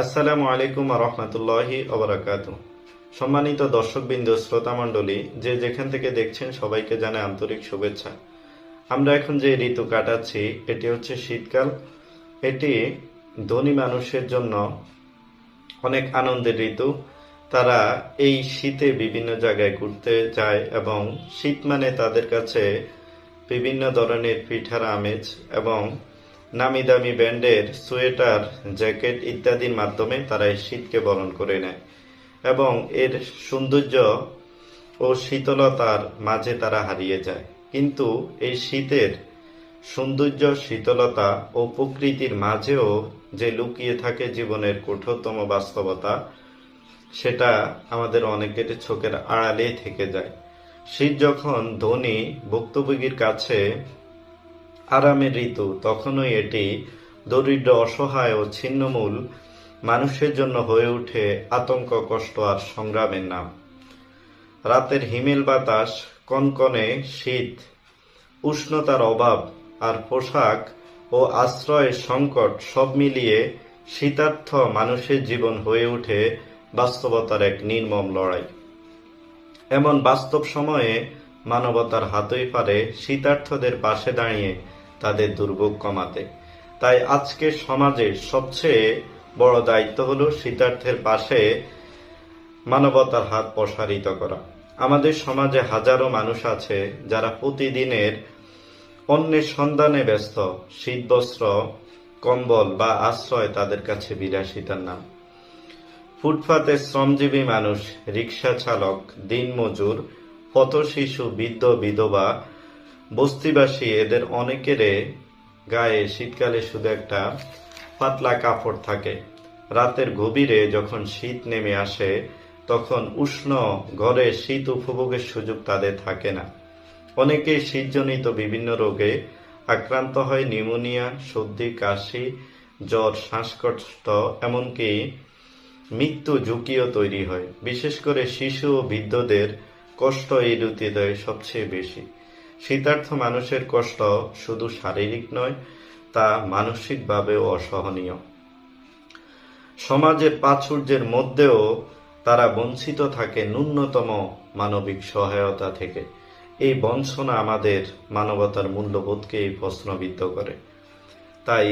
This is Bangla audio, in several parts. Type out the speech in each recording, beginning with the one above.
আসসালামু আলাইকুম রহমতুল্লাহি ওবারাকাতু। সম্মানিত দর্শকবৃন্দ, শ্রোতামণ্ডলী, যে যেখান থেকে দেখছেন সবাইকে জানাই আন্তরিক শুভেচ্ছা। আমরা এখন যে ঋতু কাটাচ্ছি এটি হচ্ছে শীতকাল। এটি ধনী মানুষের জন্য অনেক আনন্দের ঋতু। তারা এই শীতে বিভিন্ন জায়গায় ঘুরতে যায় এবং শীত মানে তাদের কাছে বিভিন্ন ধরনের পিঠার আমেজ এবং নামি দামি ব্র্যান্ডের সোয়েটার, জ্যাকেট ইত্যাদির মাধ্যমে তারা এই শীতকে বরণ করে নেয় এবং এর সৌন্দর্য ও শীতলতার মাঝে তারা হারিয়ে যায়। কিন্তু এই শীতের সৌন্দর্য, শীতলতা ও প্রকৃতির মাঝেও যে লুকিয়ে থাকে জীবনের কঠোরতম বাস্তবতা, সেটা আমাদের অনেকের চোখের আড়ালেই থেকে যায়। শীত যখন ধনী ভুক্তভোগীর কাছে আরামের ঋতু, তখনই এটি দরিদ্র, অসহায় ও ছিন্নমূল মানুষের জন্য হয়ে ওঠে আতঙ্ক, কষ্ট আর সংগ্রামের নাম। রাতের হিমেল বাতাস, কনকনে শীত, উষ্ণতার অভাব আর পোশাক ও আশ্রয়ের সংকট সব মিলিয়ে শীতার্থ মানুষের জীবন হয়ে ওঠে বাস্তবতার এক নির্মম লড়াই। এমন বাস্তব সময়ে মানবতার হাতই পারে শীতার্থদের পাশে দাঁড়িয়ে তাদের দুর্ভোগ কমাতে। তাই আজকের সমাজে সবচেয়ে বড় দায়িত্ব হলো শীতার্থের পাশে মানবতার হাত প্রসারিত করা। আমাদের সমাজে হাজারো মানুষ আছে যারা প্রতিদিনের অন্যের সন্ধানে ব্যস্ত। শীতবস্ত্র, কম্বল বা আশ্রয় তাদের কাছে বিলাসিতার নাম। ফুটপাতে শ্রমজীবী মানুষ, রিক্সা চালক, দিনমজুর, পথশিশু, বৃদ্ধ, বিধবা, বস্তিবাসী, এদের অনেকের গায়ে শীতকালে শুধু একটা পাতলা কাপড় থাকে। রাতের গভীরে যখন শীত নেমে আসে তখন উষ্ণ ঘরে শীত উপভোগের সুযোগ তাদের থাকে না। অনেকেই শীতজনিত বিভিন্ন রোগে আক্রান্ত হয়। নিউমোনিয়া, সর্দি, কাশি, জ্বর, শ্বাসকষ্ট, এমনকি মৃত্যু ঝুঁকিও তৈরি হয়। বিশেষ করে শিশু ও বৃদ্ধদের কষ্ট এই ঋতুতে সবচেয়ে বেশি। শীতার্থ মানুষের কষ্ট শুধু শারীরিক নয়, তা মানসিকভাবেও অসহনীয়। সমাজের প্রাচুর্যের মধ্যেও তারা বঞ্চিত থাকে ন্যূনতম মানবিক সহায়তা থেকে। এই বঞ্চনা আমাদের মানবতার মূল্যবোধকেই প্রশ্নবিদ্ধ করে। তাই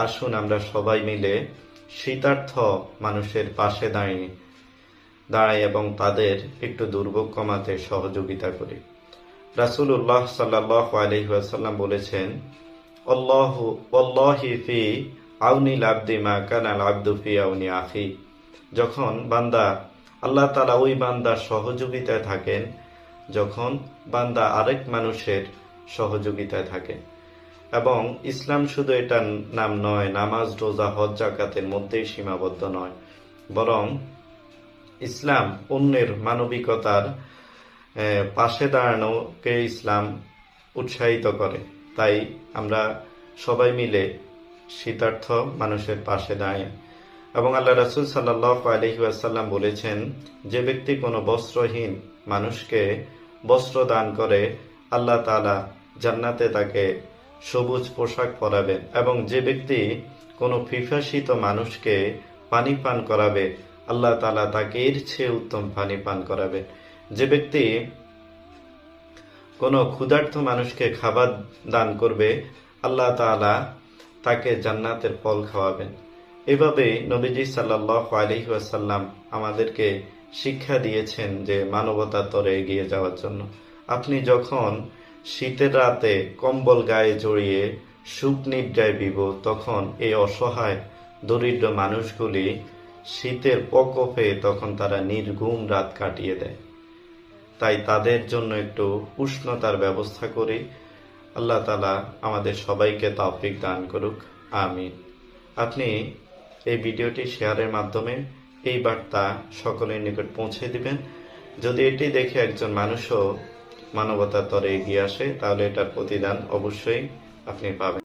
আসুন আমরা সবাই মিলে শীতার্থ মানুষের পাশে দাঁড়াই এবং তাদের একটু দুর্ভোগ কমাতে সহযোগিতা করি। রাসূলুল্লাহ সাল্লাল্লাহু আলাইহি ওয়াসাল্লাম বলেছেন, আল্লাহি ফি আউনিল আবদি মা কানাল আবদু ফি আউনি আখি। যখন বান্দা, আল্লাহ তাআলা ওই বান্দার সহযোগিতায় থাকেন যখন বান্দা আরেক মানুষের সহযোগিতায় থাকে। এবং ইসলাম শুধু এটার নাম নয়, নামাজ, রোজা, হজ, যাকাতের মধ্যেই সীমাবদ্ধ নয়, বরং ইসলাম অন্যের মানবিকতার পাশে দাঁড়ানোকে ইসলাম উৎসাহিত করে। তাই আমরা সবাই মিলে শীতার্থ মানুষের পাশে দাঁড়াই। এবং আল্লাহ রাসূল সাল্লাল্লাহু আলাইহি ওয়াসাল্লাম বলেছেন, যে ব্যক্তি কোনো বস্ত্রহীন মানুষকে বস্ত্র দান করে, আল্লাহ তাআলা জান্নাতে তাকে সবুজ পোশাক পরাবেন। এবং যে ব্যক্তি কোনো পিপাসিত মানুষকে পানি পান করাবে, আল্লাহ তাআলা তাকে এর চেয়ে উত্তম পানি পান করাবেন। যে ব্যক্তি কোনো ক্ষুধার্ত মানুষকে খাবার দান করবে, আল্লাহ তাআলা তাকে জান্নাতের ফল খাওয়াবেন। এভাবে নবীজি সাল্লাল্লাহু আলাইহি ওয়াসাল্লাম আমাদেরকে শিক্ষা দিয়েছেন যে মানবতার তরে এগিয়ে যাওয়ার জন্য। আপনি যখন শীতের রাতে কম্বল গায়ে জড়িয়ে সুখ নিদ্রায় বিভোর, তখন এই অসহায় দরিদ্র মানুষগুলি শীতের প্রকোপে তখন তারা নির্ঘুম রাত কাটিয়ে দেয়। তাই তাদের জন্য একটু উষ্ণতার ব্যবস্থা করি। আল্লাহ তাআলা আমাদের সবাইকে তৌফিক দান করুক, আমিন। আপনি এই ভিডিওটি শেয়ারের মাধ্যমে এই বার্তা সকলের নিকট পৌঁছে দিবেন। যদি এটি দেখে একজন মানুষও মানবতার তরে এগিয়ে আসে, তাহলে এটার প্রতিদান অবশ্যই আপনি পাবেন।